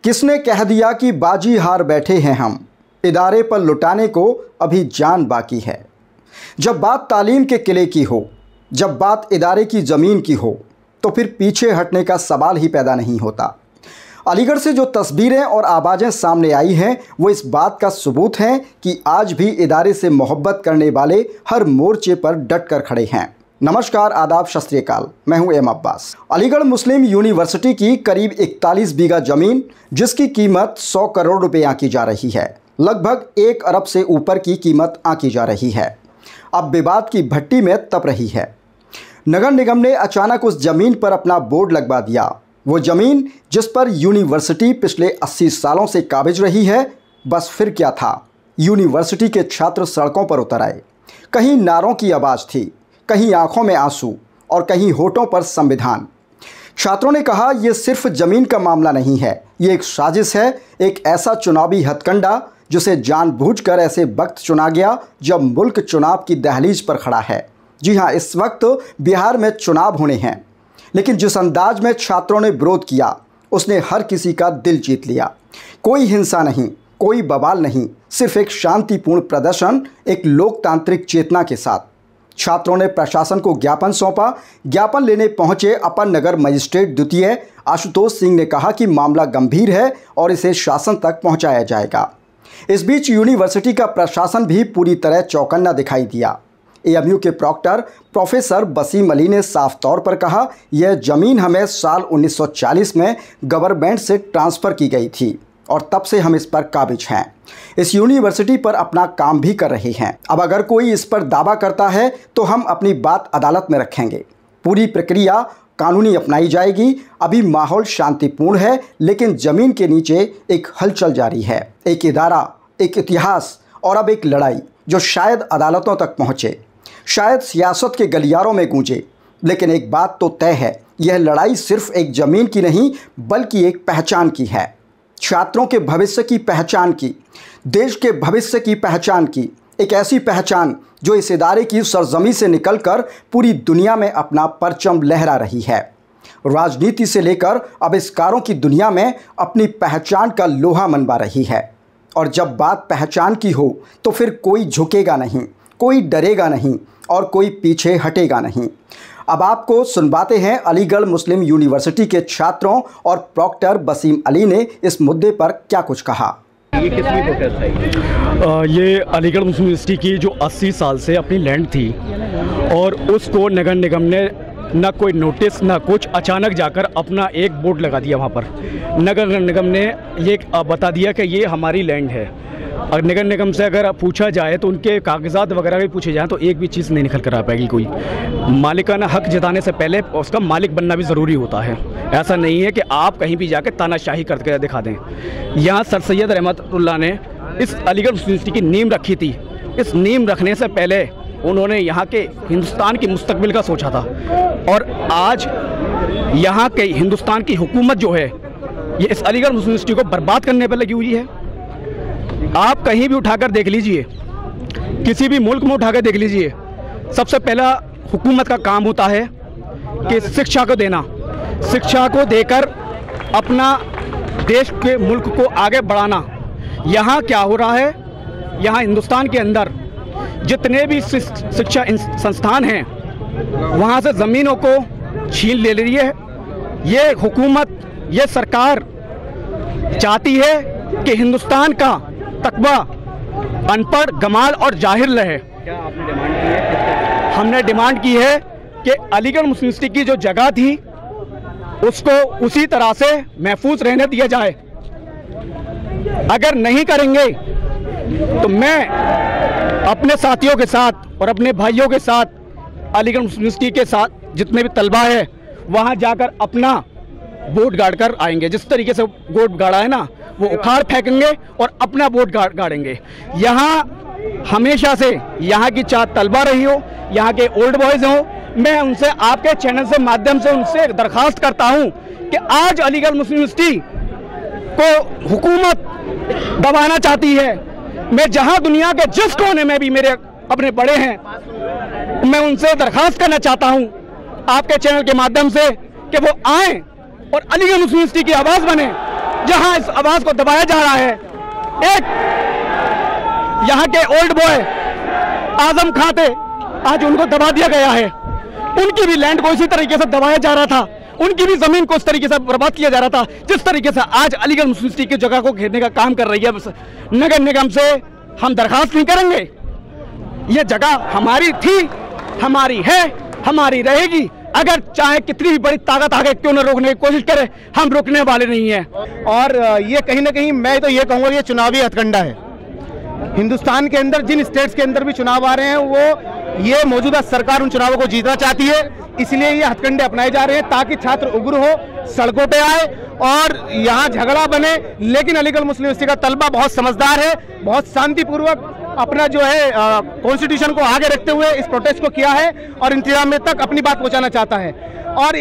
किसने कह दिया कि बाजी हार बैठे हैं हम, इदारे पर लुटाने को अभी जान बाकी है। जब बात तालीम के किले की हो, जब बात इदारे की ज़मीन की हो, तो फिर पीछे हटने का सवाल ही पैदा नहीं होता। अलीगढ़ से जो तस्वीरें और आवाज़ें सामने आई हैं वो इस बात का सबूत हैं कि आज भी इदारे से मोहब्बत करने वाले हर मोर्चे पर डट कर खड़े हैं। नमस्कार, आदाब, सत श्री अकाल। मैं हूं एम अब्बास। अलीगढ़ मुस्लिम यूनिवर्सिटी की करीब 41 बीघा ज़मीन, जिसकी कीमत 100 करोड़ रुपए आंकी जा रही है, लगभग 1 अरब से ऊपर की कीमत आंकी जा रही है, अब विवाद की भट्टी में तप रही है। नगर निगम ने अचानक उस ज़मीन पर अपना बोर्ड लगवा दिया। वो ज़मीन जिस पर यूनिवर्सिटी पिछले 80 सालों से काबिज रही है, बस फिर क्या था, यूनिवर्सिटी के छात्र सड़कों पर उतर आए। कहीं नारों की आवाज़ थी, कहीं आंखों में आंसू और कहीं होठों पर संविधान। छात्रों ने कहा, यह सिर्फ ज़मीन का मामला नहीं है, ये एक साजिश है, एक ऐसा चुनावी हथकंडा जिसे जानबूझकर ऐसे वक्त चुना गया जब मुल्क चुनाव की दहलीज पर खड़ा है। जी हाँ, इस वक्त बिहार में चुनाव होने हैं, लेकिन जिस अंदाज में छात्रों ने विरोध किया उसने हर किसी का दिल जीत लिया। कोई हिंसा नहीं, कोई बवाल नहीं, सिर्फ एक शांतिपूर्ण प्रदर्शन, एक लोकतांत्रिक चेतना के साथ। छात्रों ने प्रशासन को ज्ञापन सौंपा। ज्ञापन लेने पहुंचे अपर नगर मजिस्ट्रेट द्वितीय आशुतोष सिंह ने कहा कि मामला गंभीर है और इसे शासन तक पहुंचाया जाएगा। इस बीच यूनिवर्सिटी का प्रशासन भी पूरी तरह चौकन्ना दिखाई दिया। एएमयू के प्रॉक्टर प्रोफेसर बसीम अली ने साफ तौर पर कहा, यह ज़मीन हमें साल 1940 में गवर्नमेंट से ट्रांसफ़र की गई थी और तब से हम इस पर काबिज हैं, इस यूनिवर्सिटी पर अपना काम भी कर रहे हैं। अब अगर कोई इस पर दावा करता है तो हम अपनी बात अदालत में रखेंगे। पूरी प्रक्रिया कानूनी अपनाई जाएगी। अभी माहौल शांतिपूर्ण है, लेकिन ज़मीन के नीचे एक हलचल जारी है, एक इदारा, एक इतिहास और अब एक लड़ाई जो शायद अदालतों तक पहुँचे, शायद सियासत के गलियारों में गूंजे। लेकिन एक बात तो तय है, यह लड़ाई सिर्फ एक ज़मीन की नहीं बल्कि एक पहचान की है। छात्रों के भविष्य की पहचान की, देश के भविष्य की पहचान की, एक ऐसी पहचान जो इस इदारे की सरजमी से निकलकर पूरी दुनिया में अपना परचम लहरा रही है। राजनीति से लेकर आविष्कारों की दुनिया में अपनी पहचान का लोहा मनवा रही है। और जब बात पहचान की हो तो फिर कोई झुकेगा नहीं, कोई डरेगा नहीं और कोई पीछे हटेगा नहीं। अब आपको सुनवाते हैं अलीगढ़ मुस्लिम यूनिवर्सिटी के छात्रों और प्रॉक्टर बसीम अली ने इस मुद्दे पर क्या कुछ कहा। ये किसकी प्रोटेस्ट है? ये अलीगढ़ मुस्लिम यूनिवर्सिटी की जो 80 साल से अपनी लैंड थी और उसको नगर निगम ने ना कोई नोटिस ना कुछ, अचानक जाकर अपना एक बोर्ड लगा दिया। वहाँ पर नगर निगम ने ये बता दिया कि ये हमारी लैंड है। और नगर निगम से अगर पूछा जाए तो उनके कागजात वगैरह भी पूछे जाएँ तो एक भी चीज़ नहीं निकल कर आ पाएगी कोई। मालिकाना हक जताने से पहले उसका मालिक बनना भी ज़रूरी होता है। ऐसा नहीं है कि आप कहीं भी जाकर तानाशाही करके दिखा दें। यहाँ सर सैयद रहमतुल्लाह ने इस अलीगढ़ यूनिवर्सिटी की नींव रखी थी। इस नींव रखने से पहले उन्होंने यहाँ के हिंदुस्तान की मुस्तकबिल का सोचा था और आज यहाँ के हिंदुस्तान की हुकूमत जो है ये इस अलीगढ़ मुस्लिम यूनिवर्सिटी को बर्बाद करने पर लगी हुई है। आप कहीं भी उठाकर देख लीजिए, किसी भी मुल्क में उठाकर देख लीजिए, सबसे पहला हुकूमत का काम होता है कि शिक्षा को देना, शिक्षा को देकर अपना देश के मुल्क को आगे बढ़ाना। यहाँ क्या हो रहा है, यहाँ हिंदुस्तान के अंदर जितने भी शिक्षा संस्थान हैं वहाँ से ज़मीनों को छीन ले रही है। ये हुकूमत, ये सरकार चाहती है कि हिंदुस्तान का तकवा अनपढ़, गमाल और जाहिल रहे। क्या आपने डिमांड की है? हमने डिमांड की है कि अलीगढ़ मुस्लिम यूनिवर्सिटी की जो जगह थी उसको उसी तरह से महफूज रहने दिया जाए। अगर नहीं करेंगे तो मैं अपने साथियों के साथ और अपने भाइयों के साथ अलीगढ़ मुस्लिम यूनिवर्सिटी के साथ जितने भी तलबा है वहाँ जाकर अपना बोर्ड गाड़ कर आएंगे। जिस तरीके से बोर्ड गाड़ा है ना, वो उखाड़ फेंकेंगे और अपना बोर्ड गाड़ेंगे। यहाँ हमेशा से यहाँ की चार तलबा रही हो, यहाँ के ओल्ड बॉयज़ हो, मैं उनसे आपके चैनल से माध्यम से उनसे दरख्वास्त करता हूँ कि आज अलीगढ़ मुस्लिम यूनिवर्सिटी को हुकूमत दबाना चाहती है। मैं जहाँ दुनिया के जिस कोने में भी मेरे अपने बड़े हैं, मैं उनसे दरख्वास्त करना चाहता हूँ आपके चैनल के माध्यम से कि वो आएँ और अलीगढ़ मुस्लिम यूनिवर्सिटी की आवाज़ बने जहां इस आवाज को दबाया जा रहा है। एक यहाँ के ओल्ड बॉय आजम खां थे, आज उनको दबा दिया गया है। उनकी भी लैंड को इसी तरीके से दबाया जा रहा था, उनकी भी जमीन को इस तरीके से बर्बाद किया जा रहा था जिस तरीके से आज अलीगढ़ मुस्लिम यूनिवर्सिटी की जगह को घेरने का काम कर रही है। नगर निगम से हम दरखास्त नहीं करेंगे, ये जगह हमारी थी, हमारी है, हमारी रहेगी। अगर चाहे कितनी भी बड़ी ताकत आगे क्यों न रोकने की कोशिश करे, हम रुकने वाले नहीं है। और ये कहीं ना कहीं मैं तो ये कहूँगा ये चुनावी हथकंडा है। हिंदुस्तान के अंदर जिन स्टेट्स के अंदर भी चुनाव आ रहे हैं वो ये मौजूदा सरकार उन चुनावों को जीतना चाहती है, इसलिए ये हथकंडे अपनाए जा रहे हैं ताकि छात्र उग्र हो, सड़कों पे आए और यहाँ झगड़ा बने। लेकिन अलीगढ़ मुस्लिम यूनिवर्सिटी का तलबा बहुत समझदार है, बहुत शांतिपूर्वक अपना जो है कॉन्स्टिट्यूशन को आगे रखते हुए इस प्रोटेस्ट को किया है और इंतजामिया तक अपनी बात पहुंचाना चाहता है। और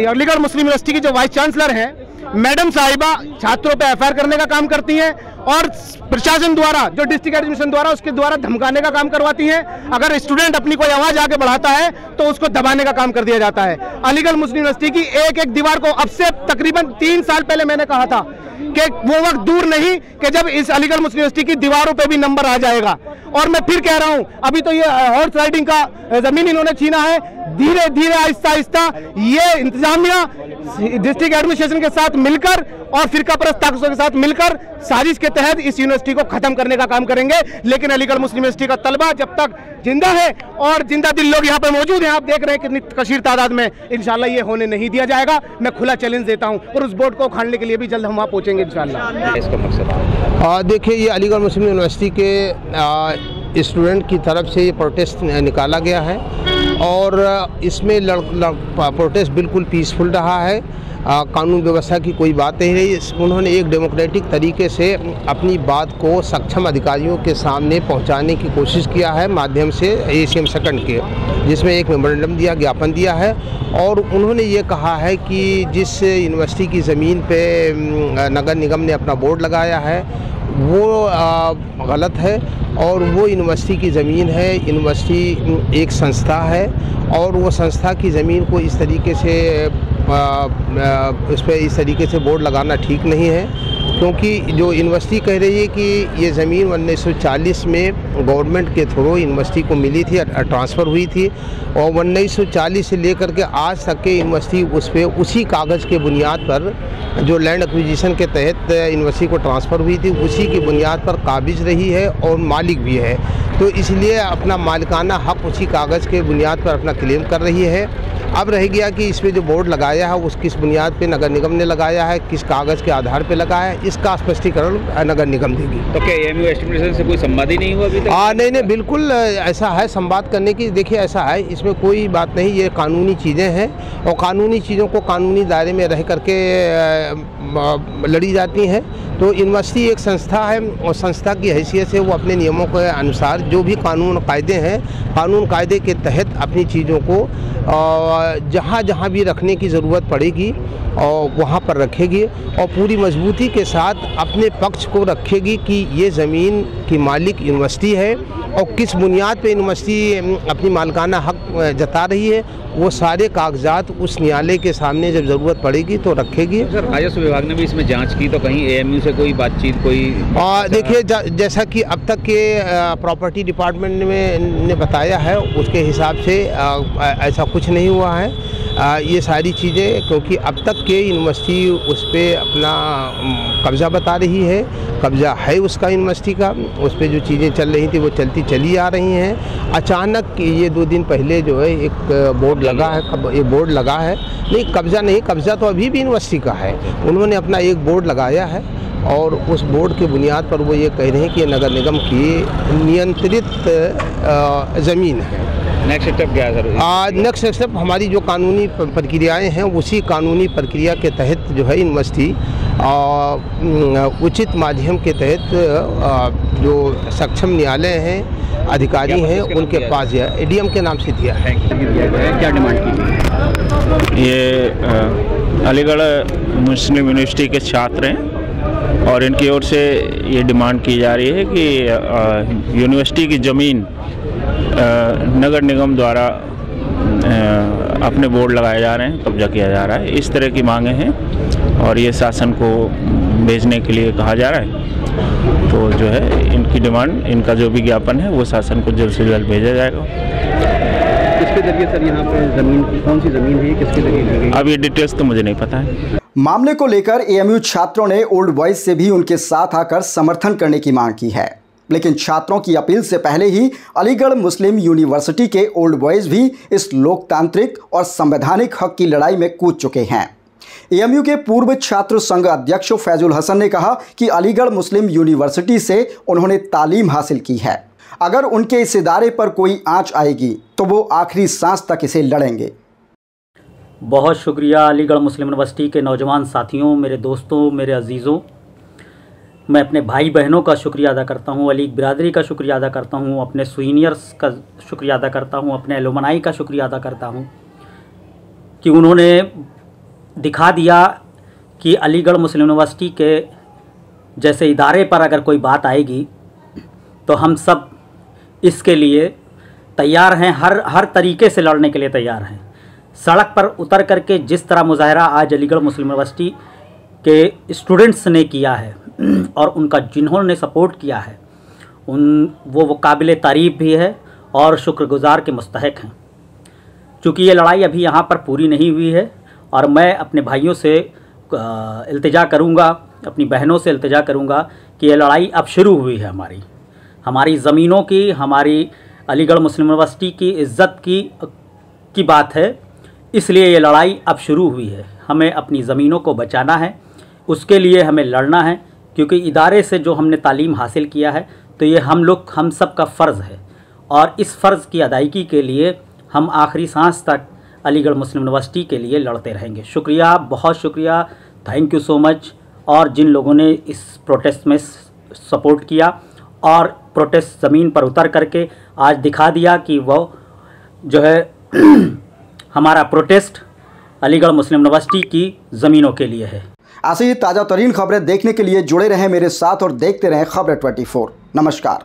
अलीगढ़ मुस्लिम यूनिवर्सिटी की जो वाइस चांसलर हैं मैडम साहिबा छात्रों पे एफआईआर करने का काम करती हैं और प्रशासन द्वारा जो डिस्ट्रिक्ट एडमिनिस्ट्रेशन द्वारा उसके द्वारा धमकाने का काम करवाती हैं। अगर स्टूडेंट अपनी कोई आवाज आगे बढ़ाता है तो उसको दबाने का काम कर दिया जाता है। अलीगढ़ मुस्लिम यूनिवर्सिटी की एक एक दीवार को अब से तकरीबन 3 साल पहले मैंने कहा था कि वो वक्त दूर नहीं कि जब इस अलीगढ़ मुस्लिम यूनिवर्सिटी की दीवारों पे भी नंबर आ जाएगा। और मैं फिर कह रहा हूं, अभी तो ये हॉर्स राइडिंग का जमीन इन्होंने छीना है, धीरे धीरे आहिस्ता आहिस्ता ये इंतजामिया डिस्ट्रिक्ट एडमिनिस्ट्रेशन के साथ मिलकर और फिरका परस्त ताकतों के साथ मिलकर साजिश के तहत इस यूनिवर्सिटी को खत्म करने का काम करेंगे। लेकिन अलीगढ़ मुस्लिम यूनिवर्सिटी का तलबा जब तक जिंदा है और जिंदा दिल लोग यहाँ पे मौजूद हैं, आप देख रहे हैं कितनी कशीर तादाद में, इंशाल्लाह ये होने नहीं दिया जाएगा। मैं खुला चैलेंज देता हूँ और उस बोर्ड को उखाड़ने के लिए भी जल्द हम वहाँ पहुँचेंगे इंशाल्लाह। इसका मकसद देखिए, ये अलीगढ़ मुस्लिम यूनिवर्सिटी के स्टूडेंट की तरफ से ये प्रोटेस्ट निकाला गया है और इसमें प्रोटेस्ट बिल्कुल पीसफुल रहा है। कानून व्यवस्था की कोई बात नहीं रही। उन्होंने एक डेमोक्रेटिक तरीके से अपनी बात को सक्षम अधिकारियों के सामने पहुंचाने की कोशिश किया है माध्यम से ACM सेकंड के, जिसमें एक मेमोरेंडम दिया, ज्ञापन दिया है और उन्होंने ये कहा है कि जिस यूनिवर्सिटी की ज़मीन पे नगर निगम ने अपना बोर्ड लगाया है वो गलत है और वो यूनिवर्सिटी की ज़मीन है। यूनिवर्सिटी एक संस्था है और वो संस्था की ज़मीन को इस तरीके से उस पर इस तरीके से बोर्ड लगाना ठीक नहीं है, क्योंकि जो यूनिवर्सिटी कह रही है कि ये ज़मीन 1940 में गवर्नमेंट के थ्रू यूनिवर्सिटी को मिली थी, ट्रांसफ़र हुई थी और 1940 से लेकर के आज तक के यूनिवर्सिटी उस पर उसी कागज़ के बुनियाद पर जो लैंड एक्विजिशन के तहत यूनिवर्सिटी को ट्रांसफ़र हुई थी उसी की बुनियाद पर काबिज रही है और मालिक भी है। तो इसलिए अपना मालिकाना हक़ उसी कागज़ के बुनियाद पर अपना क्लेम कर रही है। अब रह गया कि इस पे जो बोर्ड लगाया है उस किस बुनियाद पे नगर निगम ने लगाया है, किस कागज़ के आधार पे लगाया है, इसका स्पष्टीकरण नगर निगम देगी। तो क्या AMU एस्टिमेशन से कोई संवाद ही नहीं हुआ अभी तक? नहीं, बिल्कुल ऐसा है संवाद करने की। देखिए, ऐसा है, इसमें कोई बात नहीं, ये कानूनी चीज़ें हैं और कानूनी चीज़ों को कानूनी दायरे में रह करके लड़ी जाती हैं। तो यूनिवर्सिटी एक संस्था है और संस्था की हैसियत से वो अपने नियमों के अनुसार जो भी कानून कायदे हैं, कानून कायदे के तहत अपनी चीज़ों को जहाँ जहाँ भी रखने की ज़रूरत पड़ेगी और वहाँ पर रखेगी और पूरी मजबूती के साथ अपने पक्ष को रखेगी कि ये ज़मीन की मालिक यूनिवर्सिटी है और किस बुनियाद पे यूनिवर्सिटी अपनी मालिकाना हक़ जता रही है। वो सारे कागजात उस न्यायालय के सामने जब ज़रूरत पड़ेगी तो रखेगी। सर, राजस्व विभाग ने भी इसमें जांच की, तो कहीं AMU से कोई बातचीत कोई? देखिए, जैसा कि अब तक के प्रॉपर्टी डिपार्टमेंट ने बताया है उसके हिसाब से ऐसा कुछ नहीं हुआ है। ये सारी चीज़ें, क्योंकि अब तक के यूनिवर्सिटी उस पर अपना कब्ज़ा बता रही है, कब्ज़ा है उसका यूनिवर्सिटी का, उस पर जो चीज़ें चल रही थी वो चली आ रही हैं। अचानक ये 2 दिन पहले जो है एक बोर्ड लगा है, ये बोर्ड लगा है, नहीं कब्ज़ा नहीं, कब्ज़ा तो अभी भी यूनिवर्सिटी का है। उन्होंने अपना एक बोर्ड लगाया है और उस बोर्ड के बुनियाद पर वो ये कह रहे हैं कि ये नगर निगम की नियंत्रित ज़मीन है। नेक्स्ट स्टेप क्या है सर? नेक्स्ट स्टेप हमारी जो कानूनी प्रक्रियाएं हैं उसी कानूनी प्रक्रिया के तहत जो है यूनिवर्सिटी उचित माध्यम के तहत जो सक्षम न्यायालय हैं, अधिकारी हैं, उनके पास दिया, ADM के नाम से दिया है। क्या डिमांड की? ये अलीगढ़ मुस्लिम यूनिवर्सिटी के छात्र हैं और इनकी ओर से ये डिमांड की जा रही है कि यूनिवर्सिटी की ज़मीन नगर निगम द्वारा अपने बोर्ड लगाए जा रहे हैं, कब्जा किया जा रहा है, इस तरह की मांगे हैं और ये शासन को भेजने के लिए कहा जा रहा है। तो जो है इनकी डिमांड, इनका जो भी ज्ञापन है वो शासन को जल्द से जल्द भेजा जाएगा। किसके जरिए सर यहाँ पे ज़मीन, कौन सी ज़मीन है, किसके जरिए? अब ये डिटेल्स तो मुझे नहीं पता है। मामले को लेकर एएमयू छात्रों ने ओल्ड बॉयज से भी उनके साथ आकर समर्थन करने की मांग की है, लेकिन छात्रों की अपील से पहले ही अलीगढ़ मुस्लिम यूनिवर्सिटी के ओल्ड बॉयज भी इस लोकतांत्रिक और संवैधानिक हक की लड़ाई में कूद चुके हैं। एएमयू के पूर्व छात्र संघ अध्यक्ष फैजुल हसन ने कहा कि अलीगढ़ मुस्लिम यूनिवर्सिटी से उन्होंने तालीम हासिल की है। अगर उनके इस इदारे पर कोई आंच आएगी तो वो आखिरी सांस तक इसे लड़ेंगे। बहुत शुक्रिया अलीगढ़ मुस्लिम यूनिवर्सिटी के नौजवान साथियों, मेरे दोस्तों, मेरे अजीज़ों। मैं अपने भाई बहनों का शुक्रिया अदा करता हूँ, अलीग बिरादरी का शुक्रिया अदा करता हूँ, अपने सीनियर्स का शुक्रिया अदा करता हूँ, अपने एलुमनाई का शुक्रिया अदा करता हूँ कि उन्होंने दिखा दिया कि अलीगढ़ मुस्लिम यूनिवर्सिटी के जैसे इदारे पर अगर कोई बात आएगी तो हम सब इसके लिए तैयार हैं, हर तरीके से लड़ने के लिए तैयार हैं। सड़क पर उतर करके जिस तरह मुजाहरा आज अलीगढ़ मुस्लिम यूनिवर्सिटी के स्टूडेंट्स ने किया है और उनका जिन्होंने सपोर्ट किया है, वो काबिल तारीफ़ भी है और शुक्रगुजार के मुस्तहक हैं। चूँकि ये लड़ाई अभी यहाँ पर पूरी नहीं हुई है और मैं अपने भाइयों से इल्तिजा करूँगा, अपनी बहनों से इल्तिजा करूँगा कि ये लड़ाई अब शुरू हुई है। हमारी ज़मीनों की, हमारी अलीगढ़ मुस्लिम यूनिवर्सिटी की इज़्ज़त की बात है, इसलिए ये लड़ाई अब शुरू हुई है। हमें अपनी ज़मीनों को बचाना है, उसके लिए हमें लड़ना है, क्योंकि इदारे से जो हमने तालीम हासिल किया है तो ये हम सब का फ़र्ज़ है और इस फ़र्ज़ की अदायगी के लिए हम आखिरी सांस तक अलीगढ़ मुस्लिम यूनिवर्सिटी के लिए लड़ते रहेंगे। शुक्रिया, बहुत शुक्रिया, थैंक यू सो मच। और जिन लोगों ने इस प्रोटेस्ट में सपोर्ट किया और प्रोटेस्ट ज़मीन पर उतर करके आज दिखा दिया कि वो जो है हमारा प्रोटेस्ट अलीगढ़ मुस्लिम यूनिवर्सिटी की ज़मीनों के लिए है। ऐसी ताज़ा तरीन खबरें देखने के लिए जुड़े रहें मेरे साथ और देखते रहें खबरें 24। नमस्कार।